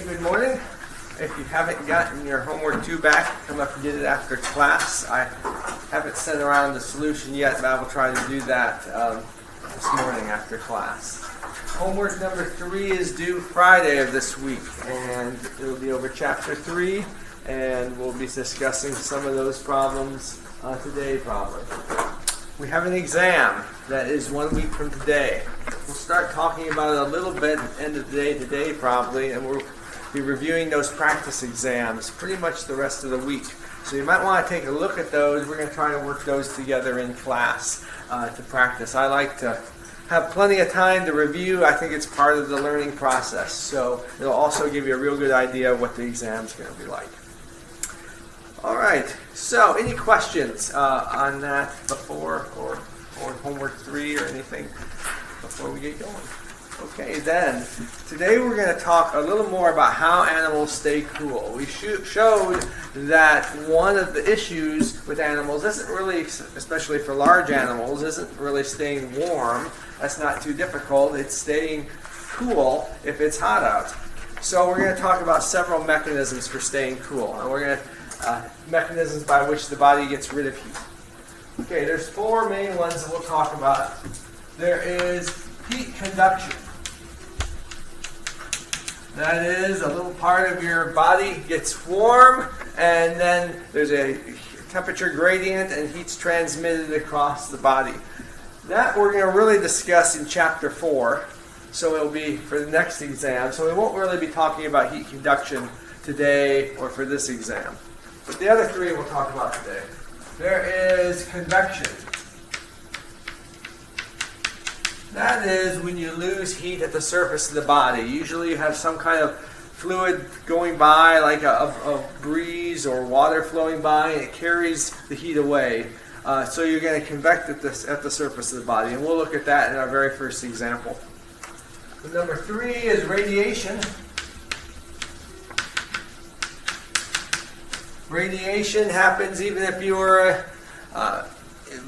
good morning. If you haven't gotten your homework 2 back, come up and get it after class. I haven't sent around the solution yet, but I will try to do that this morning after class. Homework number 3 is due Friday of this week, and it will be over chapter 3, and we'll be discussing some of those problems today probably. We have an exam that is 1 week from today. We'll start talking about it a little bit at the end of the day today probably, and we'll be reviewing those practice exams pretty much the rest of the week. So you might want to take a look at those. We're going to try to work those together in class to practice. I like to have plenty of time to review. I think it's part of the learning process. So it'll also give you a real good idea of what the exam's going to be like. All right, so any questions on that before or homework 3 or anything before we get going? Okay, then, today we're going to talk a little more about how animals stay cool. We showed that one of the issues with animals isn't really, especially for large animals, isn't really staying warm. That's not too difficult. It's staying cool if it's hot out. So we're going to talk about several mechanisms for staying cool. And we're going to, mechanisms by which the body gets rid of heat. Okay, there's 4 main ones that we'll talk about. There is heat conduction. That is, a little part of your body gets warm, and then there's a temperature gradient, and heat's transmitted across the body. That we're going to really discuss in chapter 4, so it'll be for the next exam. So we won't really be talking about heat conduction today or for this exam. But the other 3 we'll talk about today. There is convection. That is when you lose heat at the surface of the body. Usually you have some kind of fluid going by, like a breeze or water flowing by, and it carries the heat away. So you're going to convect at the surface of the body. And we'll look at that in our very first example. The number 3 is radiation. Radiation happens even if you're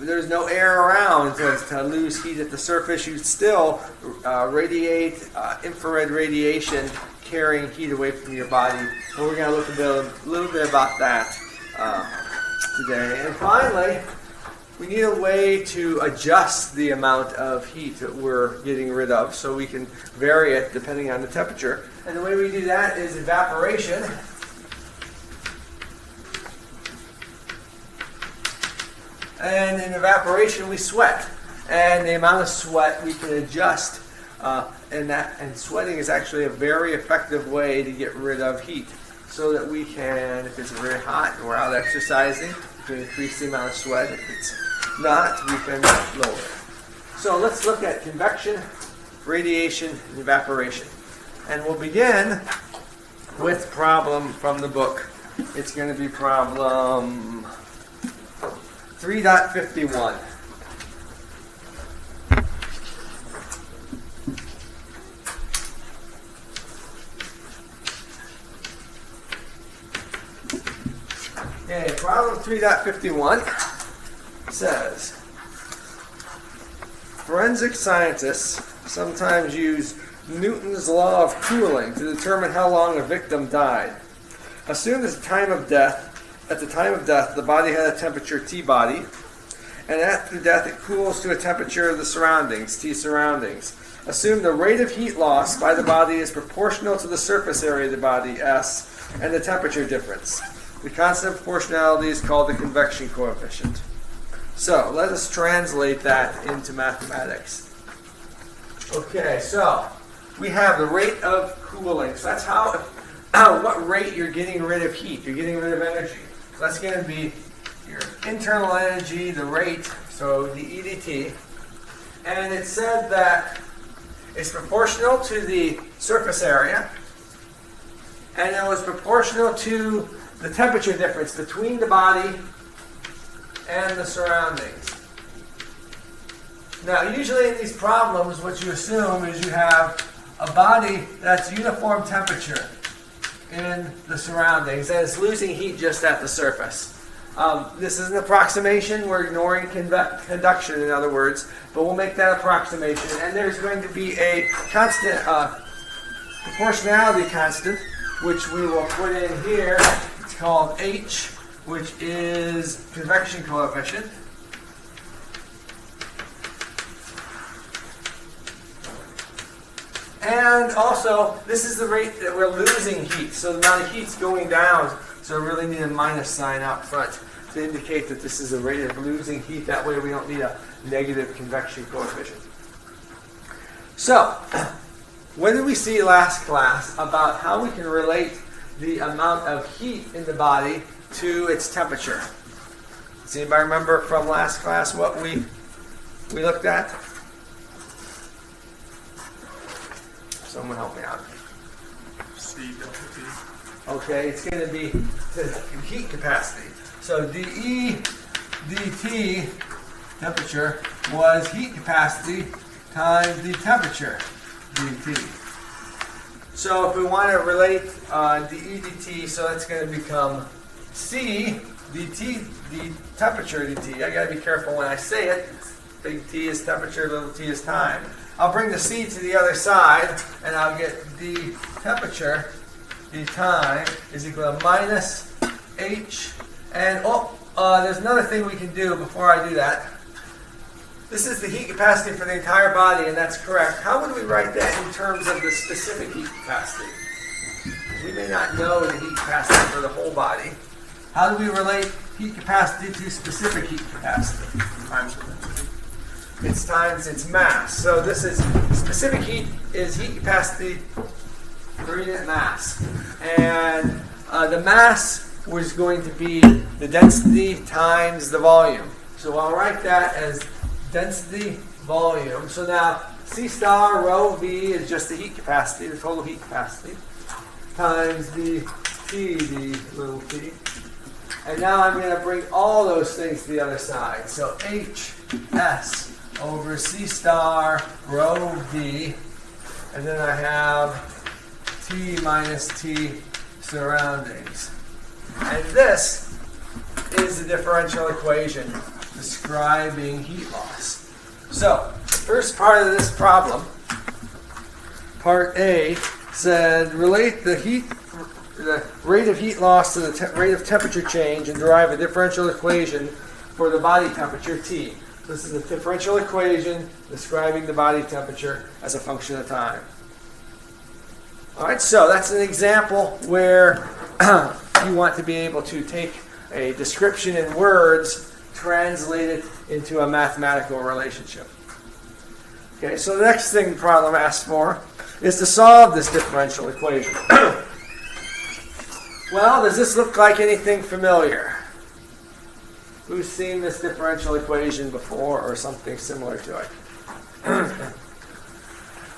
there's no air around to lose heat at the surface. You still radiate infrared radiation, carrying heat away from your body. And we're going to look a little bit about that today. And finally, we need a way to adjust the amount of heat that we're getting rid of so we can vary it depending on the temperature. And the way we do that is evaporation. And in evaporation, we sweat. And the amount of sweat we can adjust. And sweating is actually a very effective way to get rid of heat. So that we can, if it's very hot and we're out exercising, we can increase the amount of sweat. If it's not, we can lower it. So let's look at convection, radiation, and evaporation. And we'll begin with problem from the book. It's going to be problem 3.51. Okay, problem 3.51 says, forensic scientists sometimes use Newton's law of cooling to determine how long a victim died. Assume at the time of death, the body had a temperature T-body, and after death it cools to a temperature of the surroundings, T-surroundings. Assume the rate of heat loss by the body is proportional to the surface area of the body, S, and the temperature difference. The constant of proportionality is called the convection coefficient. So, let us translate that into mathematics. Okay, so we have the rate of cooling. So that's what rate you're getting rid of heat. You're getting rid of energy. So that's going to be your internal energy, the rate, so the EDT. And it said that it's proportional to the surface area, and it was proportional to the temperature difference between the body and the surroundings. Now, usually in these problems, what you assume is you have a body that's uniform temperature in the surroundings, and it's losing heat just at the surface. This is an approximation. We're ignoring conduction, in other words, but we'll make that approximation. And there's going to be a constant, proportionality constant which we will put in here. It's called H, which is convection coefficient. And also, this is the rate that we're losing heat. So the amount of heat's going down. So we really need a minus sign out front to indicate that this is a rate of losing heat. That way we don't need a negative convection coefficient. So, what did we see last class about how we can relate the amount of heat in the body to its temperature? Does anybody remember from last class what we looked at? Someone help me out. C delta T. Okay, it's going to be the heat capacity. So dE dt temperature was heat capacity times the temperature dt. So if we want to relate dE dt, so that's going to become C dt, the temperature dt. I got to be careful when I say it. Big T is temperature, little t is time. I'll bring the C to the other side, and I'll get the temperature, the time, is equal to minus H. And there's another thing we can do before I do that. This is the heat capacity for the entire body, and that's correct. How would we write that in terms of the specific heat capacity? We may not know the heat capacity for the whole body. How do we relate heat capacity to specific heat capacity? Times the density. It's times its mass. So this is specific heat is heat capacity per unit mass. And the mass was going to be the density times the volume. So I'll write that as density volume. So now C star rho V is just the heat capacity, the total heat capacity, times the T, the little t. And now I'm going to bring all those things to the other side. So HS over C star rho V, and then I have T minus T surroundings. And this is the differential equation describing heat loss. So, first part of this problem, part A, said relate the rate of heat loss to the rate of temperature change and derive a differential equation for the body temperature T. This is a differential equation describing the body temperature as a function of time. All right, so that's an example where you want to be able to take a description in words, translate it into a mathematical relationship. Okay, so the next thing the problem asks for is to solve this differential equation. Well, does this look like anything familiar? Who's seen this differential equation before or something similar to it?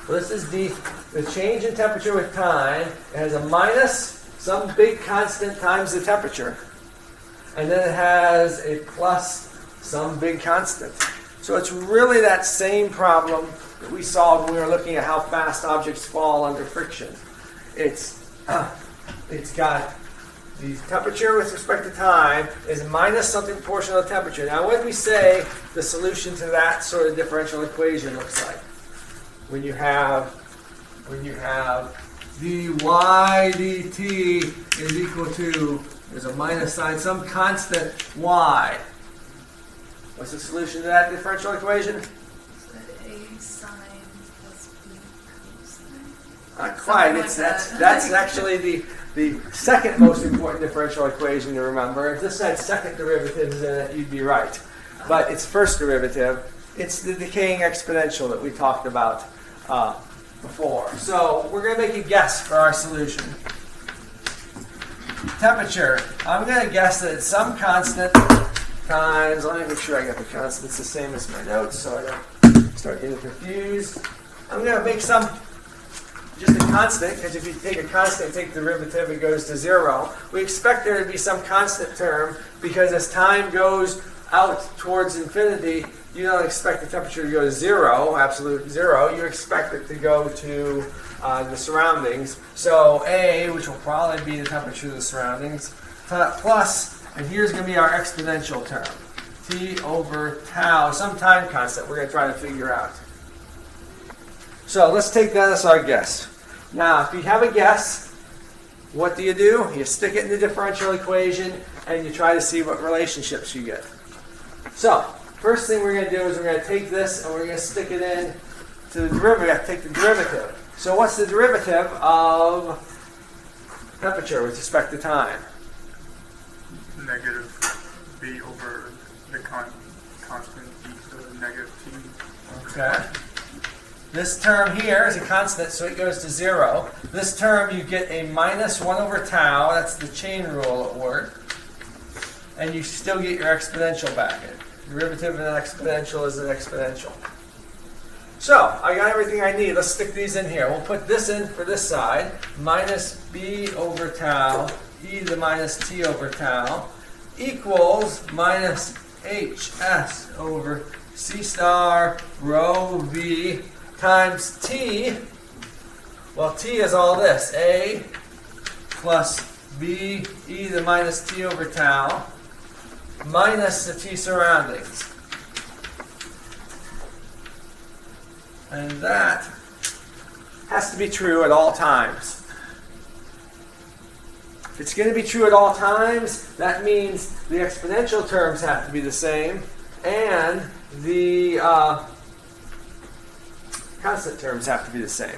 Well, this is the change in temperature with time. It has a minus some big constant times the temperature. And then it has a plus some big constant. So it's really that same problem that we solved when we were looking at how fast objects fall under friction. It's got the temperature with respect to time is minus something proportional to temperature. Now, what do we say the solution to that sort of differential equation looks like? When you have dy dt is equal to, there's a minus sign, some constant y. What's the solution to that differential equation? A sine plus B cosine. Not quite. That's actually the second most important differential equation to remember. If this had second derivatives in it, you'd be right. But it's first derivative. It's the decaying exponential that we talked about before. So we're going to make a guess for our solution. Temperature. I'm going to guess that it's some constant times, let me make sure I got the constants the same as my notes so I don't start getting confused. I'm going to make some just a constant, because if you take a constant and take the derivative, it goes to 0. We expect there to be some constant term, because as time goes out towards infinity, you don't expect the temperature to go to 0, absolute 0. You expect it to go to the surroundings. So A, which will probably be the temperature of the surroundings, plus, and here's going to be our exponential term, T over tau, some time constant we're going to try to figure out. So let's take that as our guess. Now, if you have a guess, what do? You stick it in the differential equation and you try to see what relationships you get. So, first thing we're going to do is we're going to take this and we're going to stick it in to the derivative. We have to take the derivative. So what's the derivative of temperature with respect to time? Negative b over the constant e to the negative t. Okay. This term here is a constant, so it goes to 0. This term, you get a minus 1 over tau. That's the chain rule at work. And you still get your exponential back in. Derivative of an exponential is an exponential. So, I got everything I need. Let's stick these in here. We'll put this in for this side. Minus b over tau, e to the minus t over tau, equals minus hs over c star rho v times t. Well, t is all this. A plus b e to the minus t over tau minus the t surroundings. And that has to be true at all times. If it's going to be true at all times, that means the exponential terms have to be the same and the constant terms have to be the same.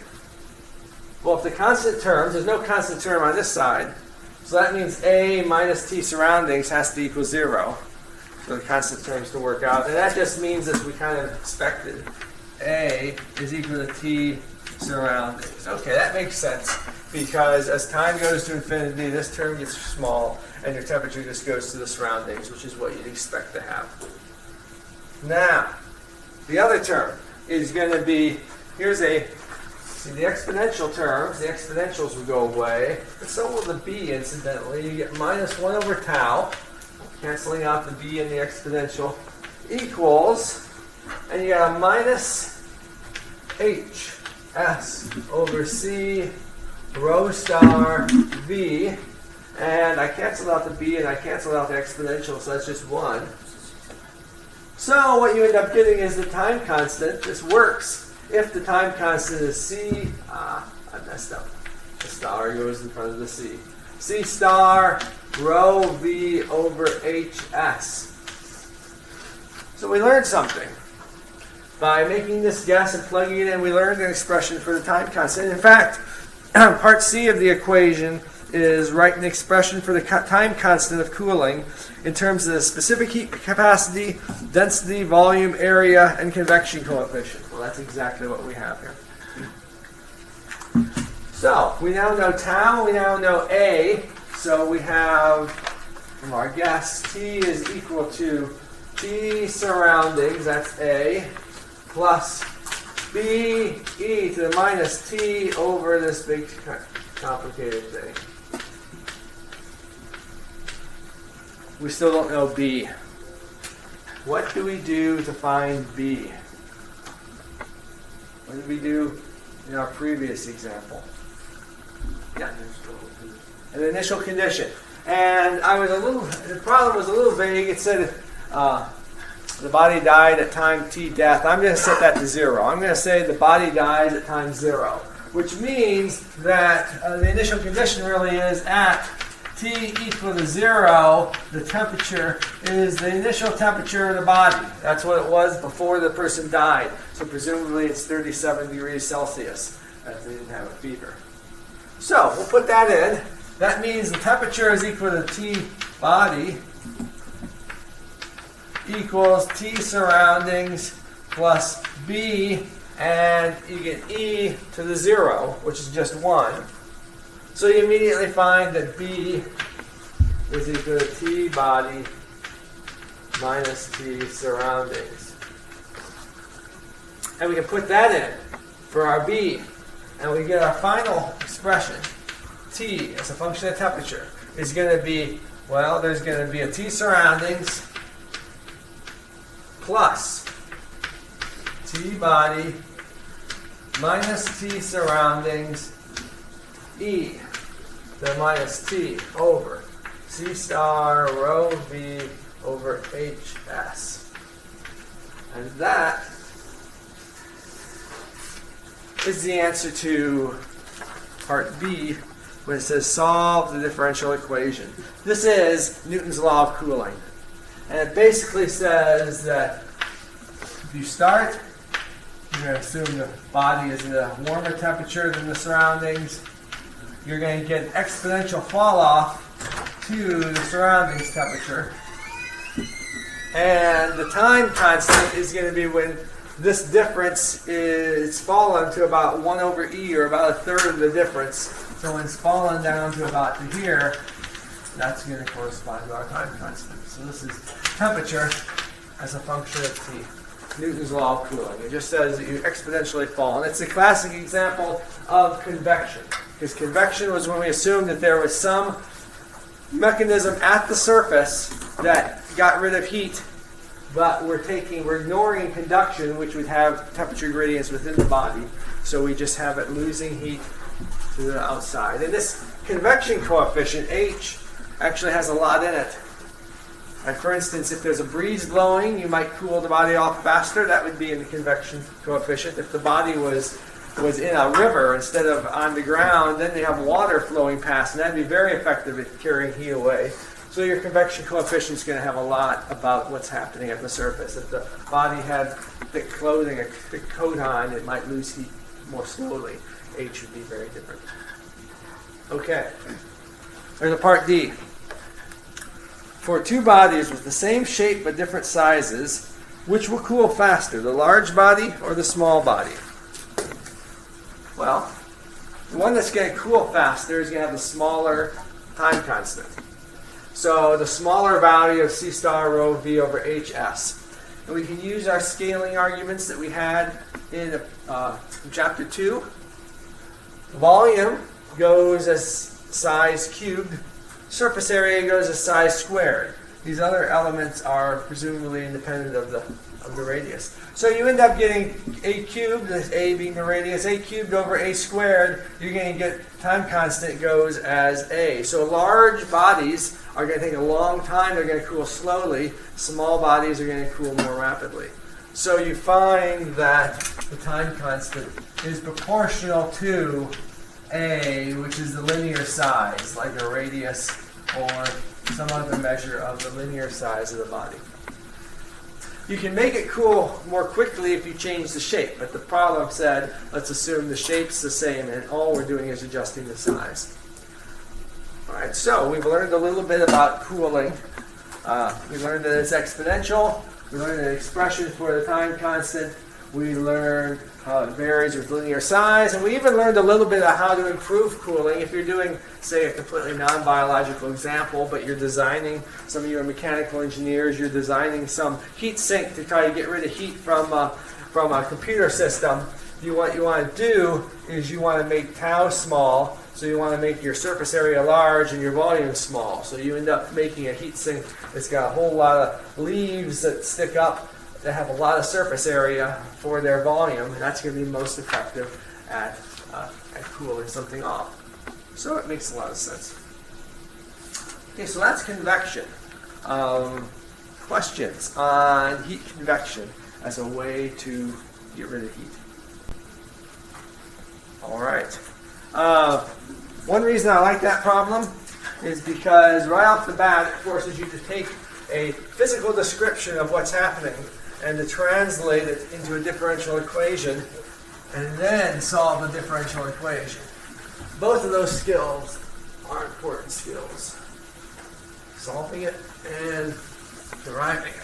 Well, if the constant terms, there's no constant term on this side, so that means A minus T surroundings has to equal 0 for the constant terms to work out. And that just means, as we kind of expected, A is equal to T surroundings. Okay, that makes sense, because as time goes to infinity, this term gets small, and your temperature just goes to the surroundings, which is what you'd expect to have. Now, the other term is going to be, see the exponential terms, the exponentials will go away, and so will the b, incidentally. You get minus 1 over tau, canceling out the b and the exponential, equals, and you got a minus hs over c rho star v, and I canceled out the b and I canceled out the exponential, so that's just 1. So what you end up getting is the time constant. This works if the time constant is c, I messed up. The star goes in front of the c. C star rho v over hs. So we learned something. By making this guess and plugging it in, we learned an expression for the time constant. In fact, part C of the equation is write an expression for the time constant of cooling in terms of the specific heat capacity, density, volume, area, and convection coefficient. Well, that's exactly what we have here. So, we now know tau, we now know A, so we have, from our guess, T is equal to T surroundings, that's A, plus B e to the minus T over this big complicated thing. We still don't know B. What do we do to find B? What did we do in our previous example? Yeah. An initial condition. And the problem was a little vague. It said the body died at time t death. I'm going to set that to 0. I'm going to say the body dies at time 0, which means that the initial condition really is at T equal to 0, the temperature is the initial temperature of the body. That's what it was before the person died. So presumably it's 37 degrees Celsius, as they didn't have a fever. So we'll put that in. That means the temperature is equal to T body equals T surroundings plus B, and you get E to the 0, which is just 1. So you immediately find that B is equal to T body minus T surroundings. And we can put that in for our B. And we get our final expression. T, as a function of temperature, is going to be, well, there's going to be a T surroundings plus T body minus T surroundings E to the minus T over C star rho V over HS. And that is the answer to part B when it says solve the differential equation. This is Newton's law of cooling. And it basically says that if you start, you're going to assume the body is at a warmer temperature than the surroundings. You're going to get an exponential fall off to the surroundings temperature. And the time constant is going to be when this difference is fallen to about 1 over e, or about a third of the difference. So when it's fallen down to about to here, that's going to correspond to our time constant. So this is temperature as a function of T. Newton's law of cooling. It just says that you exponentially fall. And it's a classic example of convection. Because convection was when we assumed that there was some mechanism at the surface that got rid of heat, but we're ignoring conduction, which would have temperature gradients within the body. So we just have it losing heat to the outside. And this convection coefficient, H, actually has a lot in it. And for instance, if there's a breeze blowing, you might cool the body off faster. That would be in the convection coefficient. If the body was in a river instead of on the ground, then they have water flowing past, and that'd be very effective at carrying heat away. So your convection coefficient is going to have a lot about what's happening at the surface. If the body had thick clothing, a thick coat on, it might lose heat more slowly. H would be very different. Okay. There's a part D. For two bodies with the same shape but different sizes, which will cool faster, the large body or the small body? Well, the one that's going to cool faster is going to have the smaller time constant. So the smaller value of C star rho V over HS. And we can use our scaling arguments that we had in chapter 2. Volume goes as size cubed. Surface area goes as size squared. These other elements are presumably independent of the radius. So you end up getting a cubed, this a being the radius, a cubed over a squared. You're going to get time constant goes as a. So large bodies are going to take a long time. They're going to cool slowly. Small bodies are going to cool more rapidly. So you find that the time constant is proportional to a, which is the linear size, like a radius or some other measure of the linear size of the body. You can make it cool more quickly if you change the shape, but the problem said, let's assume the shape's the same and all we're doing is adjusting the size. Alright, so we've learned a little bit about cooling. We learned that it's exponential. We learned an expression for the time constant. We learned how it varies with linear size, and we even learned a little bit of how to improve cooling. If you're doing, say, a completely non-biological example, but you're designing, some of you are mechanical engineers, you're designing some heat sink to try to get rid of heat from a computer system. What you want to do is you want to make tau small, so you want to make your surface area large and your volume small. So you end up making a heat sink that's got a whole lot of leaves that stick up that have a lot of surface area for their volume, and that's going to be most effective at cooling something off. So it makes a lot of sense. Okay, so that's convection. Questions on heat convection as a way to get rid of heat? All right. One reason I like that problem is because right off the bat it forces you to take a physical description of what's happening and to translate it into a differential equation and then solve the differential equation. Both of those skills are important skills. Solving it and deriving it.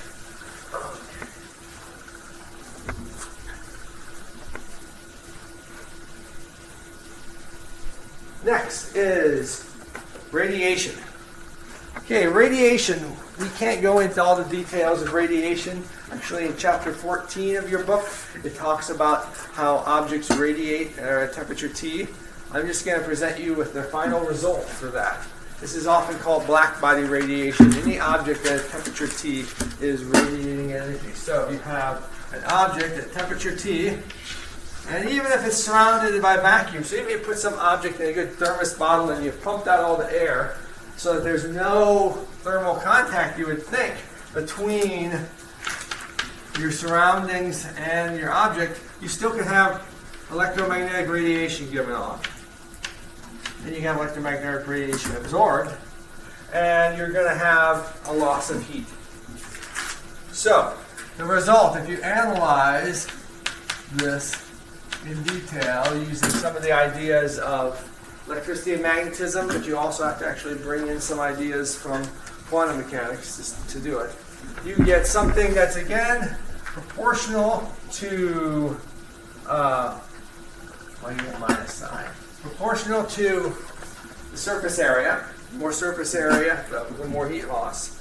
Next is radiation. Okay, radiation, we can't go into all the details of radiation. Actually, in chapter 14 of your book, it talks about how objects radiate at a temperature T. I'm just going to present you with the final result for that. This is often called black body radiation. Any object at a temperature T is radiating energy. So you have an object at temperature T, and even if it's surrounded by vacuum, so even if you put some object in a good thermos bottle and you've pumped out all the air so that there's no thermal contact, you would think, between your surroundings and your object, you still could have electromagnetic radiation given off. and you have electromagnetic radiation absorbed, and you're going to have a loss of heat. So, the result, if you analyze this in detail using some of the ideas of electricity and magnetism, but you also have to actually bring in some ideas from quantum mechanics to do it, you get something that's, again, proportional to, well, you get minus sign, proportional to the surface area. More surface area, the more heat loss.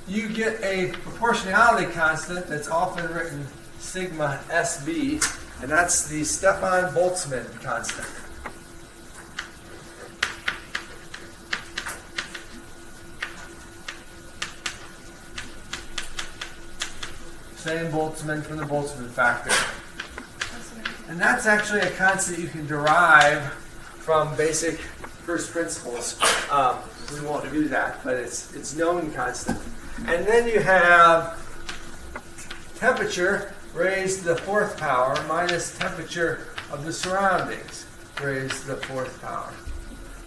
You get a proportionality constant that's often written sigma SB, and that's the Stefan-Boltzmann constant. Same Boltzmann from the Boltzmann factor. And that's actually a constant you can derive from basic first principles. We won't do that, but it's known constant. And then you have temperature raised to the fourth power minus temperature of the surroundings raised to the fourth power.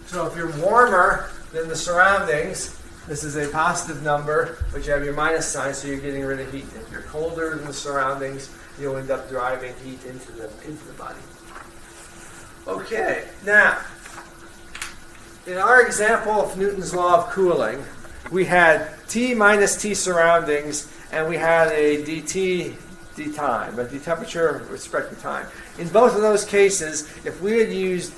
So if you're warmer than the surroundings, this is a positive number, but you have your minus sign, so you're getting rid of heat. If you're colder than the surroundings, you'll end up driving heat into the body. Okay, now, in our example of Newton's law of cooling, we had T minus T surroundings, and we had a dt d time, but the temperature with respect to time. In both of those cases, if we had used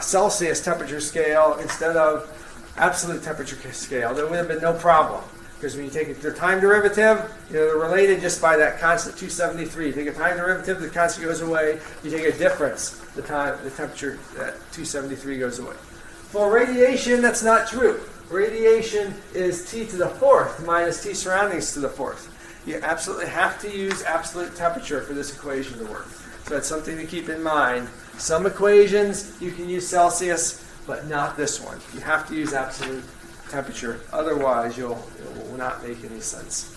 Celsius temperature scale instead of absolute temperature scale, there would have been no problem. Because when you take the time derivative, they're related just by that constant 273. You take a time derivative, the constant goes away. You take a difference, the temperature at 273 goes away. For radiation, that's not true. Radiation is T to the fourth minus T surroundings to the fourth. You absolutely have to use absolute temperature for this equation to work. So that's something to keep in mind. Some equations, you can use Celsius, but not this one. You have to use absolute temperature. Otherwise, it will not make any sense.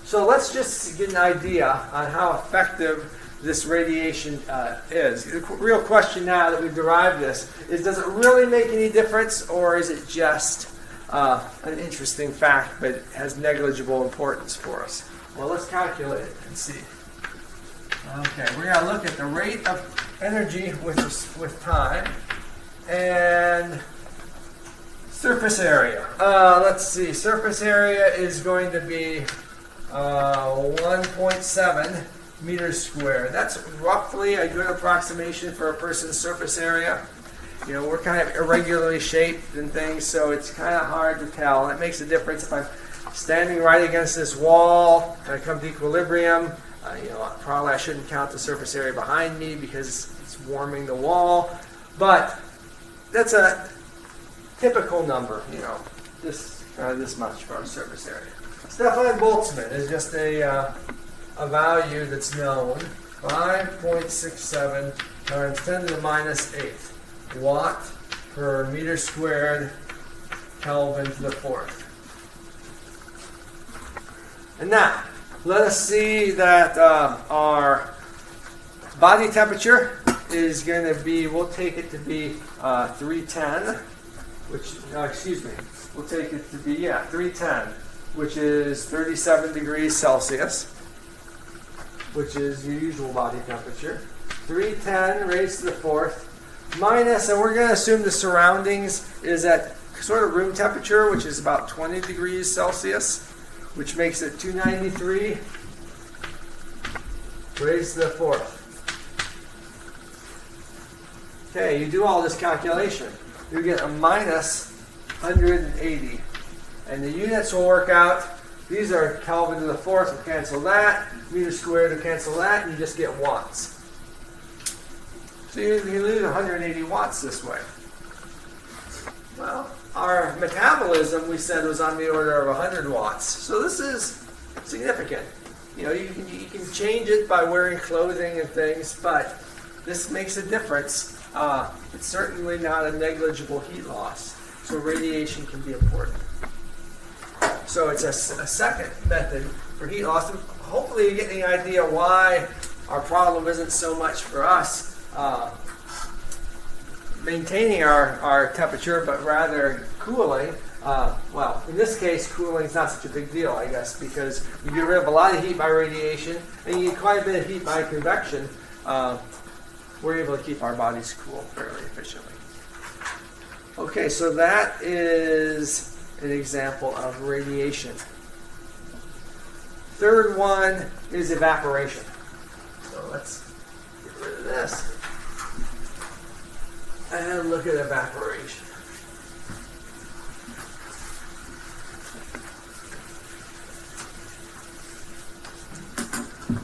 So let's just get an idea on how effective this radiation is. The real question now that we've derived this is, does it really make any difference, or is it just an interesting fact but it has negligible importance for us? Well, let's calculate it and see. Okay, we're going to look at the rate of energy with time and surface area. Let's see, surface area is going to be 1.7 meters squared. That's roughly a good approximation for a person's surface area. We're kind of irregularly shaped and things, so it's kind of hard to tell. And it makes a difference if I'm standing right against this wall and I come to equilibrium. Probably I shouldn't count the surface area behind me because it's warming the wall. But that's a typical number, this much for our surface area. Stefan-Boltzmann is just a value that's known, 5.67 times 10 to the minus 8 watt per meter squared Kelvin to the fourth. And now, let us see that our body temperature is going to be, we'll take it to be 310, we'll take it to be, 310, which is 37 degrees Celsius, which is your usual body temperature. 310 raised to the fourth, minus, and we're going to assume the surroundings is at sort of room temperature, which is about 20 degrees Celsius, which makes it 293 raised to the fourth. Okay, you do all this calculation, you get a minus 180. And the units will work out. These are Kelvin to the fourth, will cancel that. Meter squared will cancel that, and you just get watts. So you lose 180 watts this way. Well, our metabolism, we said, was on the order of 100 watts. So this is significant. You can change it by wearing clothing and things, but this makes a difference. It's certainly not a negligible heat loss. So radiation can be important. So it's a second method for heat loss. And hopefully you get any idea why our problem isn't so much for us maintaining our temperature, but rather cooling. Well, in this case, cooling is not such a big deal, I guess, because you get rid of a lot of heat by radiation, and you get quite a bit of heat by convection. We're able to keep our bodies cool fairly efficiently. Okay, so that is an example of radiation. Third one is evaporation. So let's get rid of this and look at evaporation.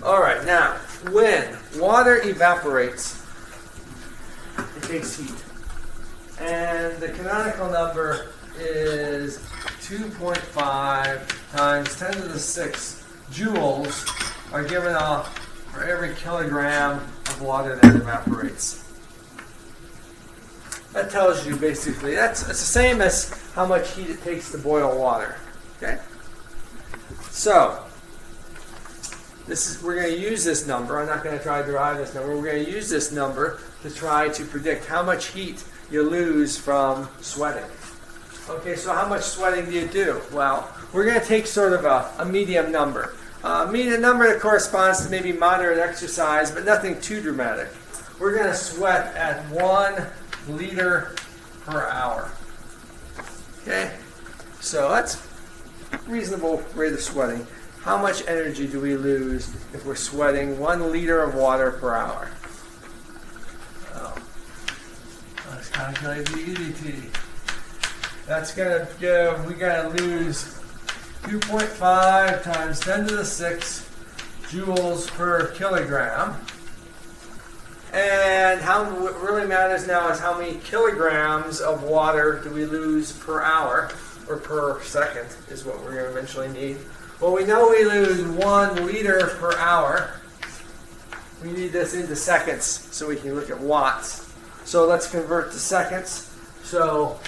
All right, now, when water evaporates, it takes heat. And the canonical number is 2.5 times 10 to the 6 joules are given off for every kilogram of water that evaporates. That tells you basically, it's the same as how much heat it takes to boil water. Okay? So, we're going to use this number. I'm not going to try to derive this number. We're going to use this number to try to predict how much heat you lose from sweating. Okay, so how much sweating do you do? Well, we're going to take sort of a medium number. A medium number that corresponds to maybe moderate exercise, but nothing too dramatic. We're going to sweat at 1 liter per hour. Okay, so that's a reasonable rate of sweating. How much energy do we lose if we're sweating 1 liter of water per hour? Let's calculate the EDT. That's going to give, we got to lose 2.5 times 10 to the 6 joules per kilogram. And what really matters now is how many kilograms of water do we lose per hour, or per second is what we're going to eventually need. Well, we know we lose 1 liter per hour. We need this into seconds so we can look at watts. So let's convert to seconds. So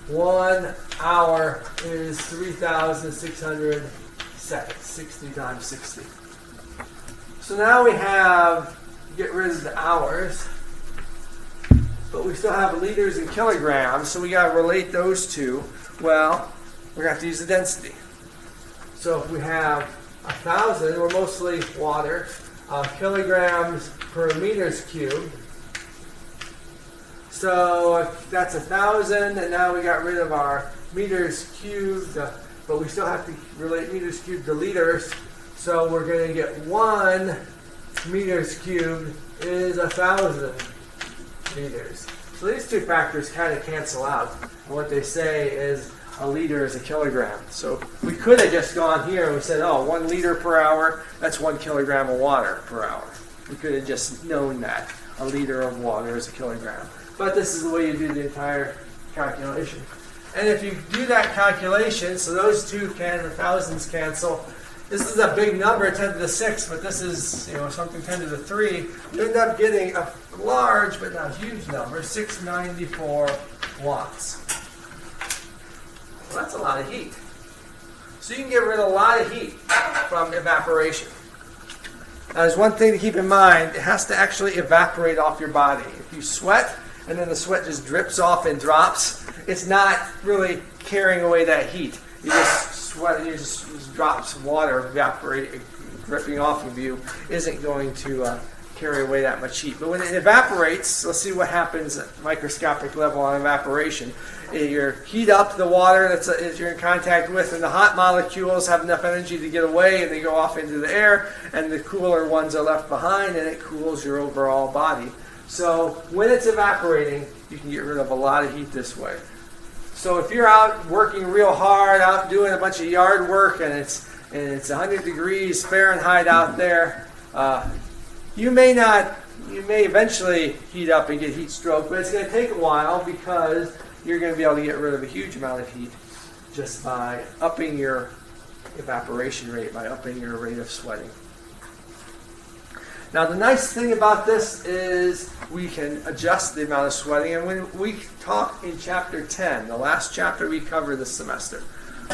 1 hour is 3,600 seconds, 60 times 60. So now we get rid of the hours, but we still have liters and kilograms, so we got to relate those two. Well, we're going to have to use the density. So if we have 1,000, we're mostly water, kilograms per meters cubed. So that's 1,000, and now we got rid of our meters cubed, but we still have to relate meters cubed to liters. So we're going to get 1 meters cubed is 1,000 liters. So these two factors kind of cancel out. And what they say is a liter is a kilogram. So we could have just gone here and we said, 1 liter per hour, that's 1 kilogram of water per hour. We could have just known that. A liter of water is a kilogram. But this is the way you do the entire calculation. And if you do that calculation, so those two the thousands cancel. This is a big number, 10 to the 6, but this is something 10 to the 3. You end up getting a large but not huge number, 694 watts. Well, that's a lot of heat. So you can get rid of a lot of heat from evaporation. Now, there's one thing to keep in mind. It has to actually evaporate off your body. If you sweat and then the sweat just drips off and drops, it's not really carrying away that heat. You just sweat and you just drops of water evaporating, dripping off of you isn't going to carry away that much heat. But when it evaporates, let's see what happens at microscopic level on evaporation. You heat up the water that you're in contact with, and the hot molecules have enough energy to get away, and they go off into the air, and the cooler ones are left behind, and it cools your overall body. So when it's evaporating, you can get rid of a lot of heat this way. So if you're out working real hard, out doing a bunch of yard work, and it's 100 degrees Fahrenheit out there, you may eventually heat up and get heat stroke, but it's going to take a while because you're going to be able to get rid of a huge amount of heat just by upping your evaporation rate, by upping your rate of sweating. Now the nice thing about this is we can adjust the amount of sweating, and when we talk in chapter 10, the last chapter we cover this semester,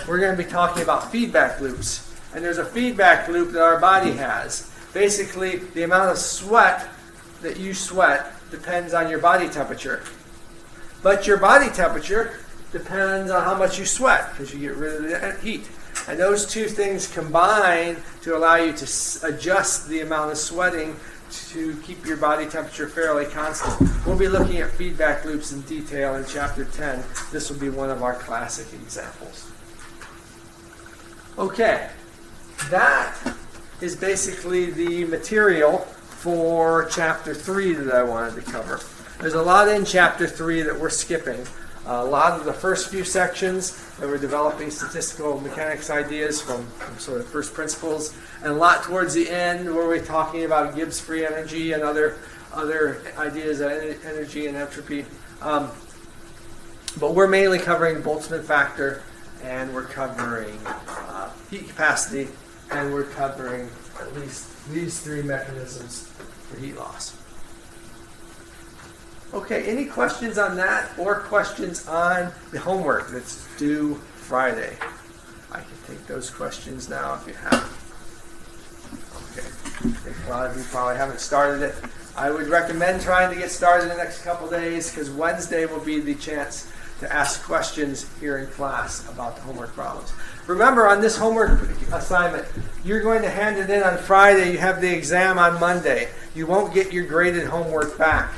we're going to be talking about feedback loops. And there's a feedback loop that our body has. Basically, the amount of sweat that you sweat depends on your body temperature. But your body temperature depends on how much you sweat, because you get rid of the heat. And those two things combine to allow you to adjust the amount of sweating to keep your body temperature fairly constant. We'll be looking at feedback loops in detail in Chapter 10. This will be one of our classic examples. Okay, that is basically the material for Chapter 3 that I wanted to cover. There's a lot in Chapter 3 that we're skipping. A lot of the first few sections that we're developing statistical mechanics ideas from sort of first principles, and a lot towards the end where we're talking about Gibbs free energy and other ideas of energy and entropy. But we're mainly covering Boltzmann factor, and we're covering heat capacity, and we're covering at least these three mechanisms for heat loss. Okay, any questions on that or questions on the homework that's due Friday? I can take those questions now if you have. Okay, I think a lot of you probably haven't started it. I would recommend trying to get started in the next couple days, because Wednesday will be the chance to ask questions here in class about the homework problems. Remember, on this homework assignment, you're going to hand it in on Friday. You have the exam on Monday. You won't get your graded homework back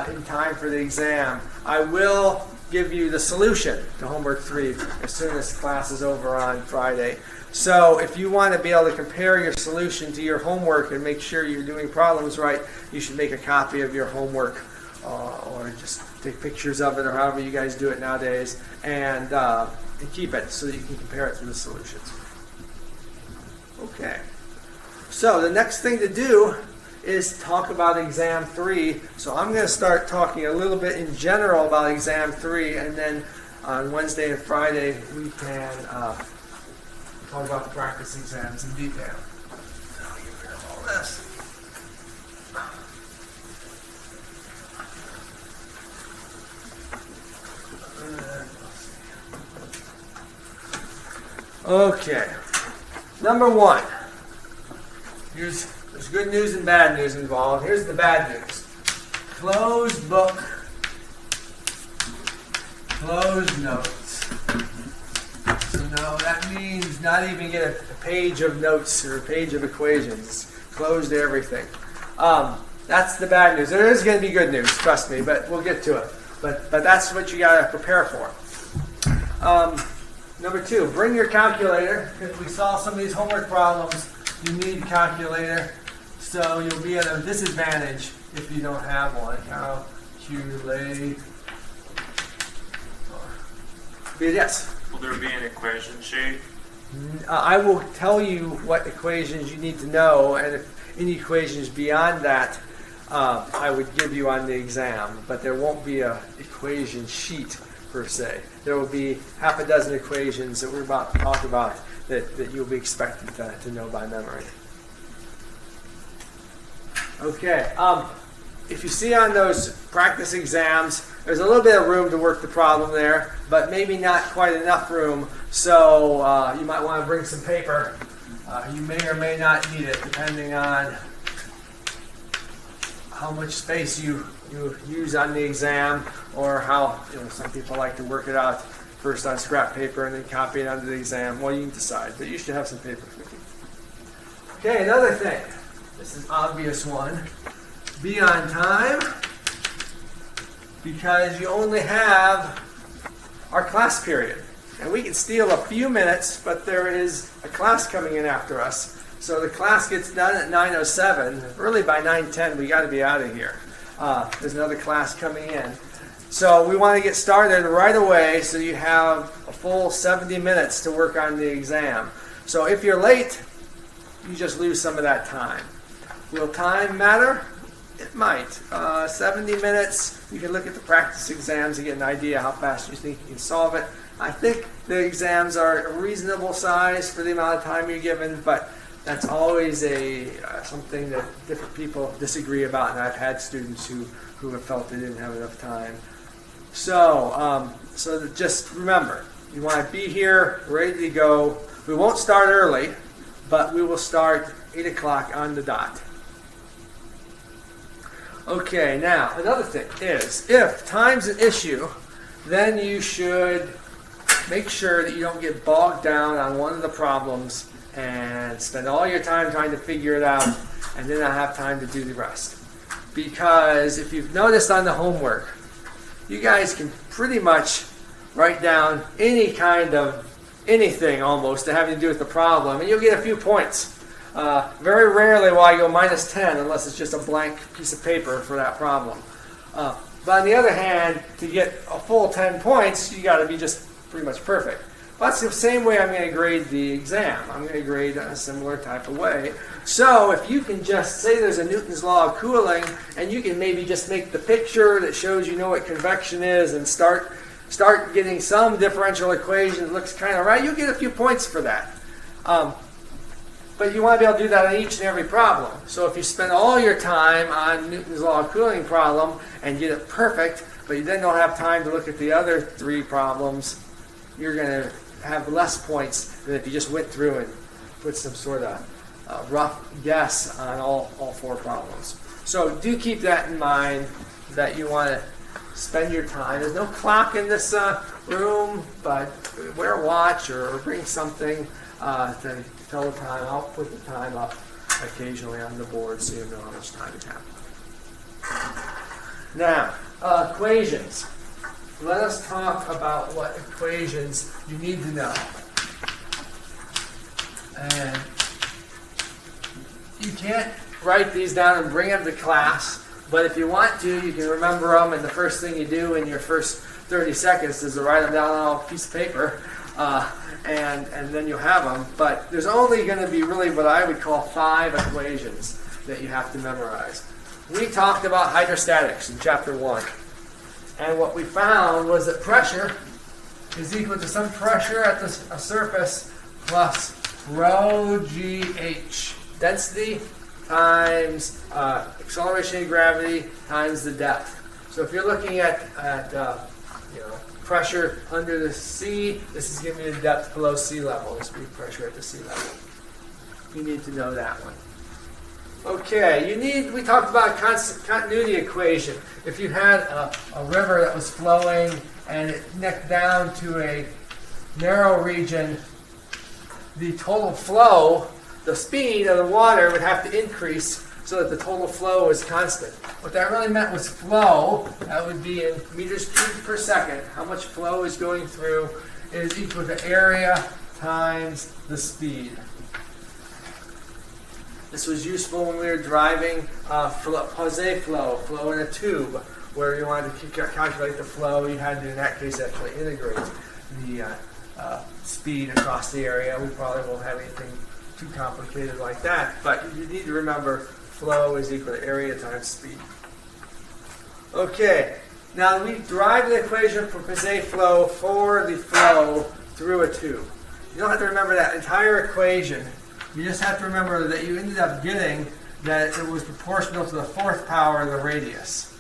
in time for the exam. I will give you the solution to homework 3 as soon as class is over on Friday. So if you want to be able to compare your solution to your homework and make sure you're doing problems right, you should make a copy of your homework or just take pictures of it, or however you guys do it nowadays, and keep it so that you can compare it to the solutions. Okay. So the next thing to do is talk about exam 3. So I'm going to start talking a little bit in general about exam 3, and then on Wednesday and Friday we can talk about the practice exams in detail. I'll get rid of all this. Okay. Number 1. There's good news and bad news involved. Here's the bad news. Closed book. Closed notes. So no, that means not even get a page of notes or a page of equations. Closed everything. That's the bad news. There is going to be good news, trust me, but we'll get to it. But that's what you got to prepare for. Number 2, bring your calculator, because we saw some of these homework problems. You need a calculator, so you'll be at a disadvantage if you don't have one. Calculate. Yes? Will there be an equation sheet? I will tell you what equations you need to know, and if any equations beyond that, I would give you on the exam, but there won't be an equation sheet per se. There will be half a dozen equations that we're about to talk about that you'll be expected to know by memory. Okay, if you see on those practice exams, there's a little bit of room to work the problem there, but maybe not quite enough room, so you might want to bring some paper. You may or may not need it, depending on how much space you use on the exam, or how some people like to work it out first on scrap paper and then copy it onto the exam. Well, you can decide, but you should have some paper with you. Okay, another thing. This is an obvious one. Be on time, because you only have our class period. And we can steal a few minutes, but there is a class coming in after us. So the class gets done at 9:07. Really by 9:10 we got to be out of here. There's another class coming in. So we want to get started right away so you have a full 70 minutes to work on the exam. So if you're late, you just lose some of that time. Will time matter? It might. 70 minutes, you can look at the practice exams and get an idea how fast you think you can solve it. I think the exams are a reasonable size for the amount of time you're given, but that's always something that different people disagree about, and I've had students who have felt they didn't have enough time. So just remember, you want to be here, ready to go. We won't start early, but we will start 8 o'clock on the dot. Okay, now another thing is, if time's an issue, then you should make sure that you don't get bogged down on one of the problems and spend all your time trying to figure it out and then not have time to do the rest. Because if you've noticed on the homework, you guys can pretty much write down any kind of anything almost that having to do with the problem, and you'll get a few points. Very rarely will I go minus 10 unless it's just a blank piece of paper for that problem. But on the other hand, to get a full 10 points, you got to be just pretty much perfect. Well, that's the same way I'm going to grade the exam. I'm going to grade in a similar type of way. So if you can just say there's a Newton's law of cooling, and you can maybe just make the picture that shows you know what convection is and start getting some differential equation that looks kind of right, you'll get a few points for that. But you want to be able to do that on each and every problem. So if you spend all your time on Newton's law of cooling problem and get it perfect, but you then don't have time to look at the other 3 problems, you're going to have less points than if you just went through and put some sort of rough guess on all 4 problems. So do keep that in mind, that you want to spend your time. There's no clock in this room, but wear a watch or bring something to tell the time. I'll put the time up occasionally on the board so you know how much time you have. Now, equations. Let us talk about what equations you need to know. And you can't write these down and bring them to class, but if you want to, you can remember them, and the first thing you do in your first 30 seconds is to write them down on a piece of paper, and then you'll have them. But there's only going to be really what I would call 5 equations that you have to memorize. We talked about hydrostatics in chapter 1. And what we found was that pressure is equal to some pressure at the surface plus rho GH. Density times acceleration of gravity times the depth. So if you're looking at pressure under the sea, this is giving you the depth below sea level. This would be pressure at the sea level. You need to know that one. Okay, we talked about continuity equation. If you had a river that was flowing and it necked down to a narrow region, the total flow, the speed of the water would have to increase so that the total flow is constant. What that really meant was flow. That would be in meters cubed per second. How much flow is going through is equal to area times the speed. This was useful when we were driving PHY flow in a tube, where you wanted to calculate the flow. You had to, in that case, actually integrate the speed across the area. We probably won't have anything too complicated like that, but you need to remember flow is equal to area times speed. Okay, now we derive the equation for PHY flow for the flow through a tube. You don't have to remember that entire equation. You just have to remember that you ended up getting that it was proportional to the 4th power of the radius.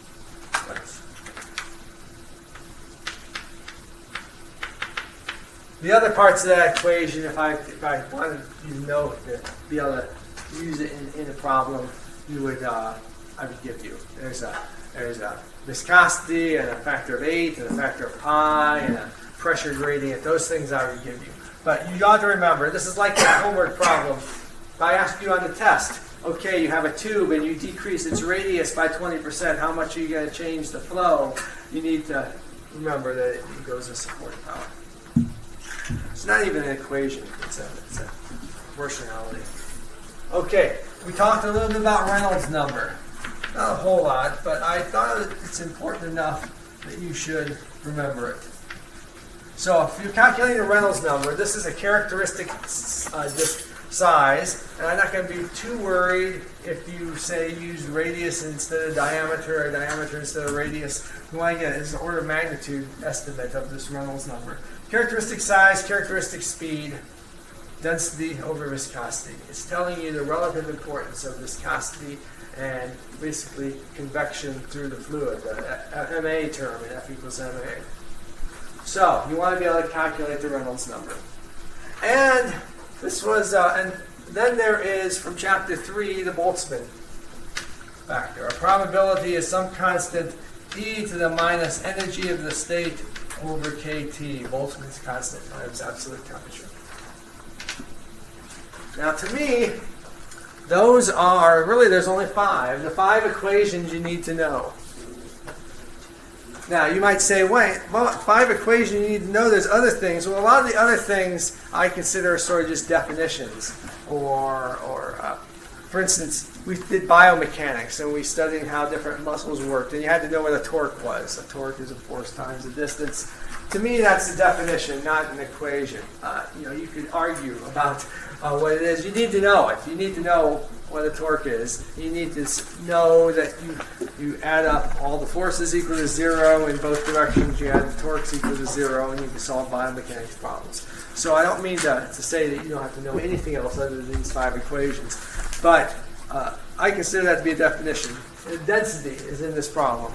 The other parts of that equation, if I wanted you to know to be able to use it in a problem, I would give you. There's a viscosity and a factor of 8 and a factor of pi and a pressure gradient. Those things I would give you. But you ought to remember, this is like a homework problem. If I ask you on the test, okay, you have a tube and you decrease its radius by 20%, how much are you going to change the flow? You need to remember that it goes as supporting power. It's not even an equation, it's a proportionality. Okay, we talked a little bit about Reynolds number. Not a whole lot, but I thought it's important enough that you should remember it. So if you're calculating the Reynolds number, this is a characteristic size, and I'm not going to be too worried if you say use radius instead of diameter or diameter instead of radius. You want to get is an order of magnitude estimate of this Reynolds number. Characteristic size, characteristic speed, density over viscosity. It's telling you the relative importance of viscosity and basically convection through the fluid, the MA term in F equals MA. So you want to be able to calculate the Reynolds number. And this was, and then there is from chapter 3, the Boltzmann factor. A probability is some constant e to the minus energy of the state over kT, Boltzmann's constant times absolute temperature. Now to me, those are, really there's only five. The five equations you need to know. Now you might say, wait, well, five equations you need to know, there's other things. Well, a lot of the other things I consider sort of just definitions. For instance, we did biomechanics and we studied how different muscles worked, and you had to know what a torque was. A torque is a force times the distance. To me, that's a definition, not an equation. You could argue about what it is. You need to know it. You need to know what a torque is. You need to know that you add up all the forces equal to zero in both directions. You add the torques equal to zero, and you can solve biomechanics problems. So I don't mean to say that you don't have to know anything else other than these five equations. But I consider that to be a definition. Density is in this problem.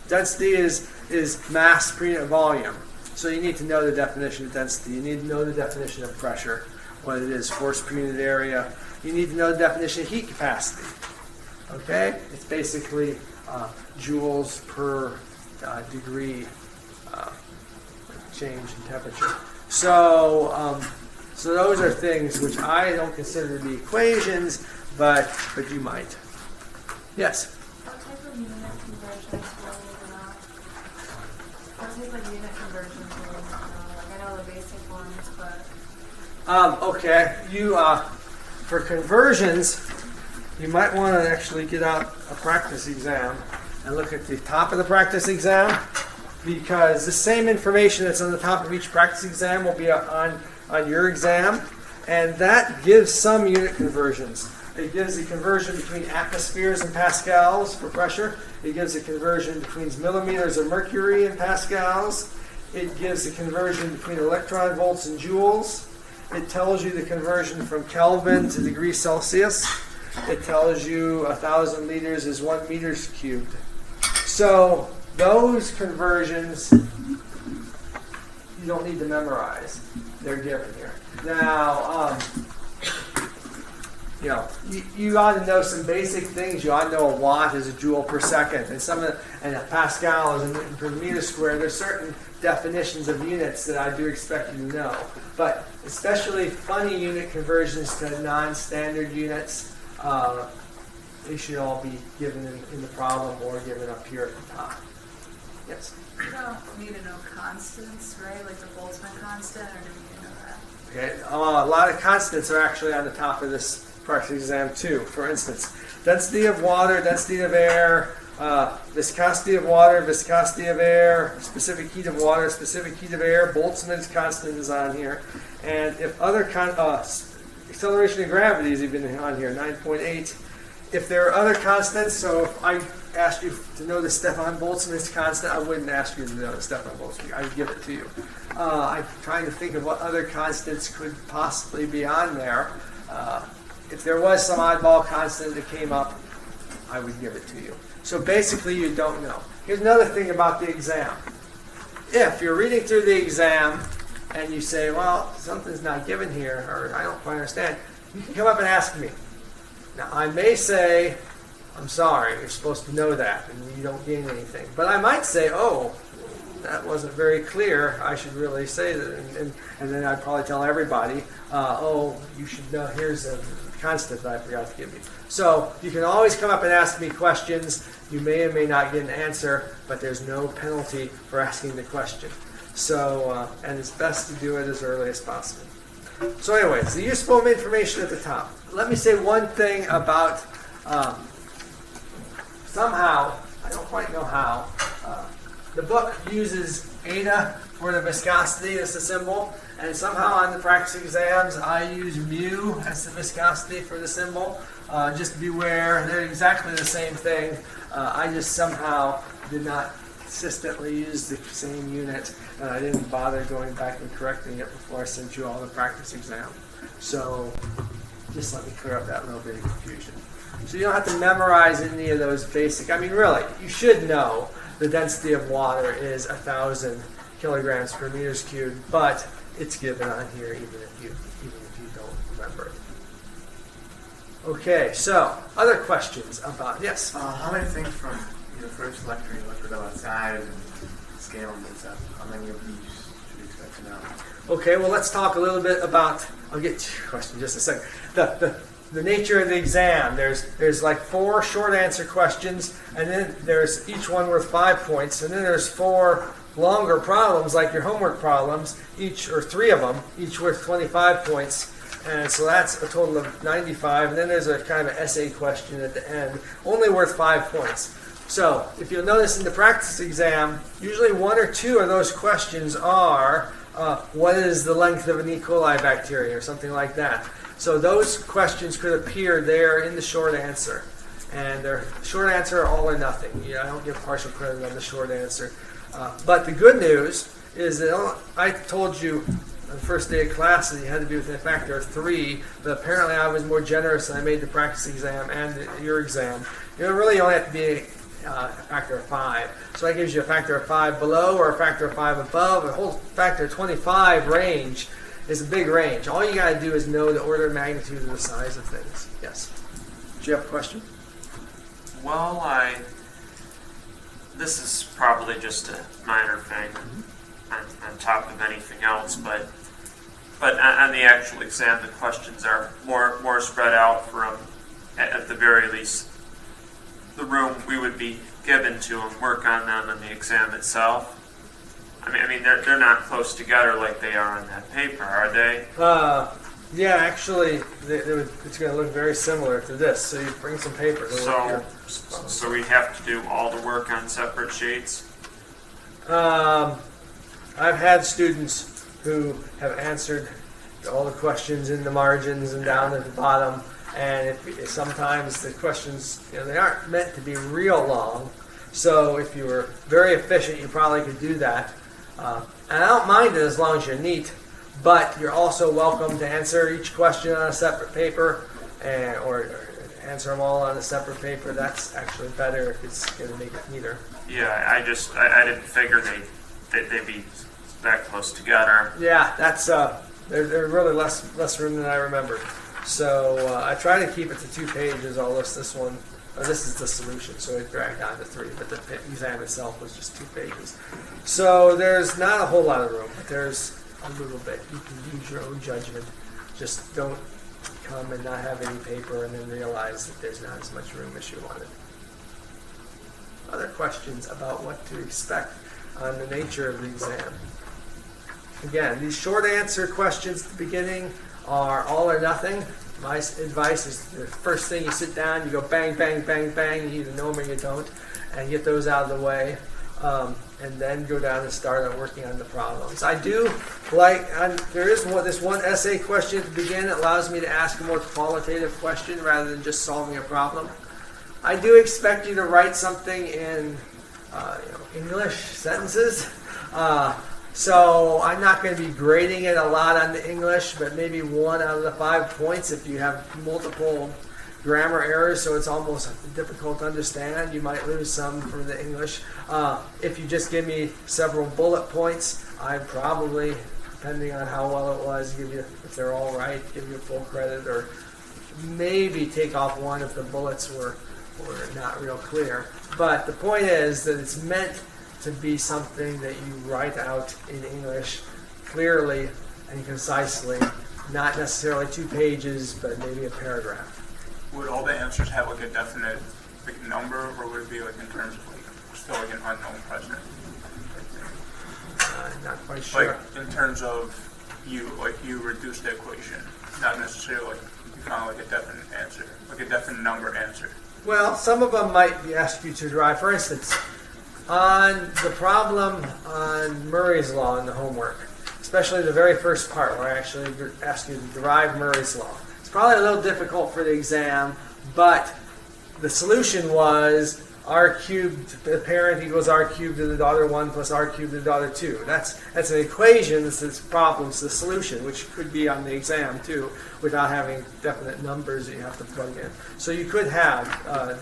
Density is mass per unit volume. So you need to know the definition of density. You need to know the definition of pressure, what it is, force per unit area. You need to know the definition of heat capacity. Okay? It's basically joules per degree change in temperature. So those are things which I don't consider to be equations, but you might. Yes? What type of unit conversions will you know? What type of unit conversions will you know? Like, I know the basic ones, but... Okay. For conversions, you might want to actually get out a practice exam and look at the top of the practice exam, because the same information that's on the top of each practice exam will be on your exam, and that gives some unit conversions. It gives a conversion between atmospheres and pascals for pressure. It gives a conversion between millimeters of mercury and pascals. It gives a conversion between electron volts and joules. It tells you the conversion from Kelvin to degrees Celsius. It tells you 1,000 liters is 1 meters cubed. So those conversions you don't need to memorize. They're given here. Now, you ought to know some basic things. You ought to know a watt is a joule per second, and a pascal is a newton per meter squared. There's certain definitions of units that I do expect you to know. But especially funny unit conversions to non-standard units, they should all be given in the problem or given up here at the top. Yes? You don't need to know constants, right? Like the Boltzmann constant, or do you need to know that? Okay. A lot of constants are actually on the top of this practice exam too. For instance, density of water, density of air, viscosity of water, viscosity of air, specific heat of water, specific heat of air. Boltzmann's constant is on here. And if other acceleration of gravity is even on here, 9.8. If there are other constants, so if I asked you to know the Stefan Boltzmann's constant, I wouldn't ask you to know the Stefan Boltzmann. I would give it to you. I'm trying to think of what other constants could possibly be on there. If there was some oddball constant that came up, I would give it to you. So basically, you don't know. Here's another thing about the exam. If you're reading through the exam and you say, well, something's not given here, or I don't quite understand, you can come up and ask me. Now, I may say, I'm sorry, you're supposed to know that, and you don't gain anything. But I might say, oh, that wasn't very clear. I should really say that. And then I'd probably tell everybody, oh, you should know, here's a constant that I forgot to give you. So you can always come up and ask me questions. You may or may not get an answer, but there's no penalty for asking the question. So, and it's best to do it as early as possible. So anyways, the useful information at the top. Let me say one thing about, somehow, I don't quite know how, the book uses eta for the viscosity as a symbol, and somehow on the practice exams I use mu as the viscosity for the symbol. Just beware, they're exactly the same thing. I just somehow did not consistently use the same unit, and I didn't bother going back and correcting it before I sent you all the practice exam. So just let me clear up that little bit of confusion. So you don't have to memorize any of those basic, I mean really, you should know the density of water is 1,000 kilograms per meters cubed, but it's given on here even if you don't remember it. Okay, so other questions about, yes? How many things from your first lecture you looked about size and scales and stuff? How many of these should we expect to know? Okay, well, let's talk a little bit about, I'll get to your question in just a second. The nature of the exam, there's like 4 short answer questions, and then there's each one worth 5 points, and then there's 4 longer problems, like your homework problems, each, or 3 of them, each worth 25 points. And so that's a total of 95. And then there's a kind of an essay question at the end, only worth 5 points. So if you'll notice in the practice exam, usually 1 or 2 of those questions are, what is the length of an E. coli bacteria, or something like that. So those questions could appear there in the short answer. And they're short answer, all or nothing. I don't give partial credit on the short answer. But the good news is that I told you on the first day of class that you had to be within a factor of 3, but apparently I was more generous and I made the practice exam and your exam. You really only have to be a factor of 5. So that gives you a factor of 5 below or a factor of 5 above. A whole factor of 25 range is a big range. All you got to do is know the order of magnitude of the size of things. Yes. Do you have a question? Well, this is probably just a minor thing on top of anything else, but on the actual exam, the questions are more spread out from, at the very least, the room we would be given to and work on them in the exam itself. I mean, they're not close together like they are on that paper, are they? Yeah, actually, it's going to look very similar to this. So you bring some paper. So we have to do all the work on separate sheets? I've had students who have answered all the questions in the margins and down at the bottom. And sometimes the questions, they aren't meant to be real long. So if you were very efficient, you probably could do that. And I don't mind it as long as you're neat. But you're also welcome to answer each question on a separate paper, or answer them all on a separate paper. That's actually better if it's going to make it neater. Yeah, I didn't figure they'd be that close together. Yeah, that's there's really less room than I remembered. So I try to keep it to 2 pages. I'll list this one. This is the solution, so it dragged down to 3, but the exam itself was just 2 pages. So there's not a whole lot of room, but there's a little bit. You can use your own judgment. Just don't come and not have any paper and then realize that there's not as much room as you wanted. Other questions about what to expect on the nature of the exam? Again, these short answer questions at the beginning are all or nothing. My advice is the first thing you sit down, you go bang, bang, bang, bang. You either know them or you don't, and get those out of the way. And then go down and start on working on the problems. I do like, there is this one essay question at the beginning that allows me to ask a more qualitative question rather than just solving a problem. I do expect you to write something in English sentences. So I'm not going to be grading it a lot on the English, but maybe 1 out of the 5 points if you have multiple grammar errors, so it's almost difficult to understand. You might lose some from the English. If you just give me several bullet points, I'd probably, depending on how well it was, give you, if they're all right, give you full credit, or maybe take off 1 if the bullets were not real clear. But the point is that it's meant to be something that you write out in English clearly and concisely, not necessarily 2 pages, but maybe a paragraph. Would all the answers have like a definite number, or would it be like in terms of still like an unknown present? Not quite sure. Like in terms of you reduce the equation, not necessarily like kind of like a definite answer, like a definite number answer. Well, some of them might ask you to derive. For instance, on the problem on Murray's Law in the homework, especially the very first part where I actually ask you to derive Murray's Law. It's probably a little difficult for the exam, but the solution was r cubed, the parent equals r cubed to the daughter 1 plus r cubed to the daughter 2. That's an equation, this problem's the solution, which could be on the exam too, without having definite numbers that you have to plug in. So you could have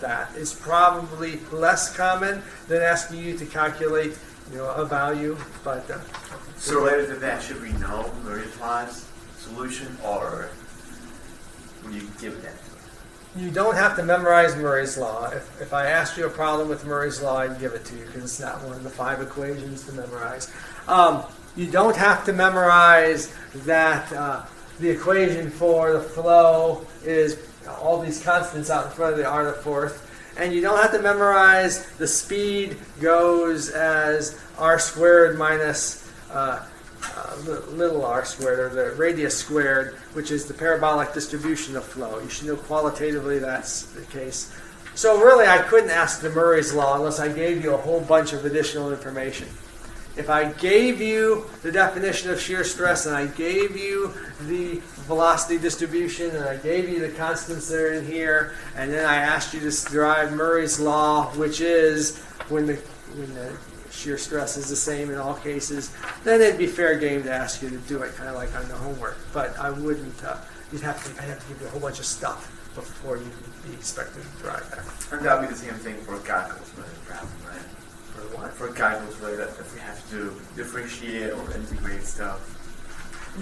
that. It's probably less common than asking you to calculate a value, but... So related to that, should we know Murray's Law's solution, or will you give that to us? You don't have to memorize Murray's Law. If I asked you a problem with Murray's Law, I'd give it to you because it's not one of the 5 equations to memorize. You don't have to memorize that the equation for the flow is all these constants out in front of the r to the 4th. And you don't have to memorize the speed goes as r squared minus little r squared, or the radius squared, which is the parabolic distribution of flow. You should know qualitatively that's the case. So really, I couldn't ask the Murray's Law unless I gave you a whole bunch of additional information. If I gave you the definition of shear stress, and I gave you the velocity distribution, and I gave you the constants that are in here, and then I asked you to derive Murray's Law, which is when the shear stress is the same in all cases, then it'd be fair game to ask you to do it kind of like on the homework. But I wouldn't. I'd have to give you a whole bunch of stuff before you could be expected to derive that. And that would be the same thing for calculus, right? For what? For calculus, right? That if we have to differentiate or integrate stuff.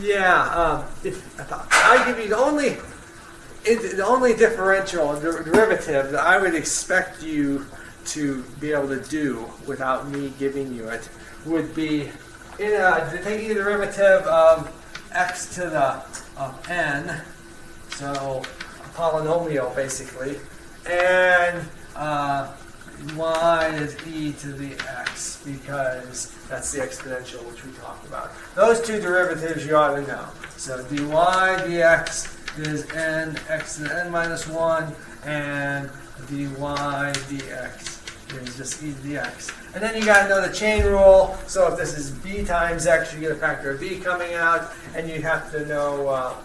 Yeah. If I give you the only differential derivative that I would expect you to be able to do without me giving you it would be taking the derivative of x to the n, so a polynomial basically, and y is e to the x, because that's the exponential which we talked about. Those two derivatives you ought to know. So dy dx is n x to the n minus 1, and dy dx is just e to the x. And then you got to know the chain rule. So if this is b times x, you get a factor of b coming out, and you have to know.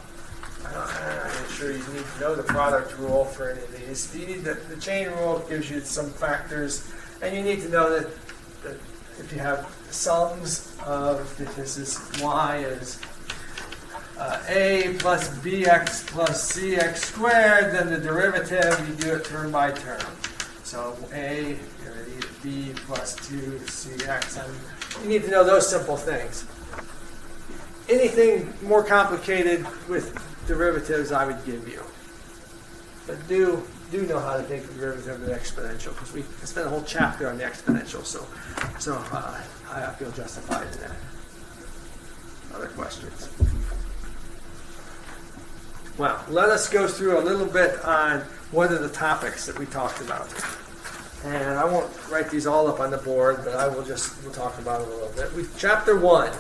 I'm sure you need to know the product rule for any of these. You need the chain rule gives you some factors, and you need to know that if you have sums of, if this is y is a plus bx plus cx squared, then the derivative, you do it term by term. So a, you're going to need b plus 2cx, and you need to know those simple things. Anything more complicated with derivatives I would give you. But do know how to take the derivative of the exponential, because we spent a whole chapter on the exponential, so I feel justified in that. Other questions? Well, let us go through a little bit on what are the topics that we talked about. And I won't write these all up on the board, but we'll talk about it a little bit. Chapter 1.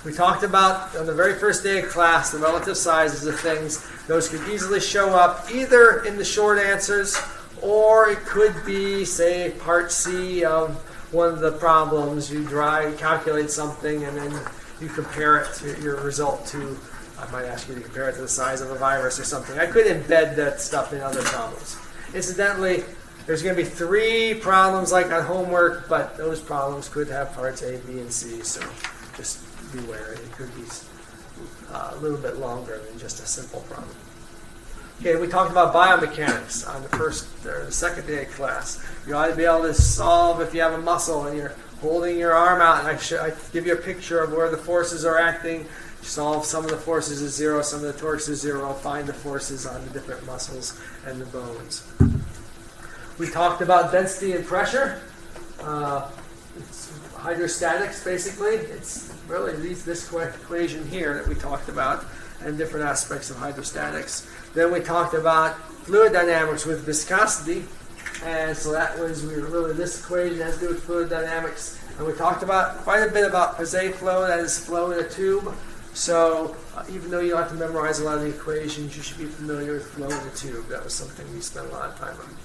We talked about, on the very first day of class, the relative sizes of things. Those could easily show up either in the short answers, or it could be, say, part C of one of the problems. You calculate something, and then you compare it to your result to, I might ask you to compare it to the size of a virus or something. I could embed that stuff in other problems. Incidentally, there's going to be 3 problems like on homework, but those problems could have parts A, B, and C, so just beware. It could be a little bit longer than just a simple problem. Okay, we talked about biomechanics on the second day of class. You ought to be able to solve if you have a muscle and you're holding your arm out, and I give you a picture of where the forces are acting. Solve some of the forces is 0, some of the torques is 0. Find the forces on the different muscles and the bones. We talked about density and pressure. It's hydrostatics, basically. It's really this equation here that we talked about, and different aspects of hydrostatics. Then we talked about fluid dynamics with viscosity, and so that was really this equation has to do with fluid dynamics. And we talked about quite a bit about Paset flow, that is flow in a tube. So even though you don't have to memorize a lot of the equations, you should be familiar with flow in a tube. That was something we spent a lot of time on.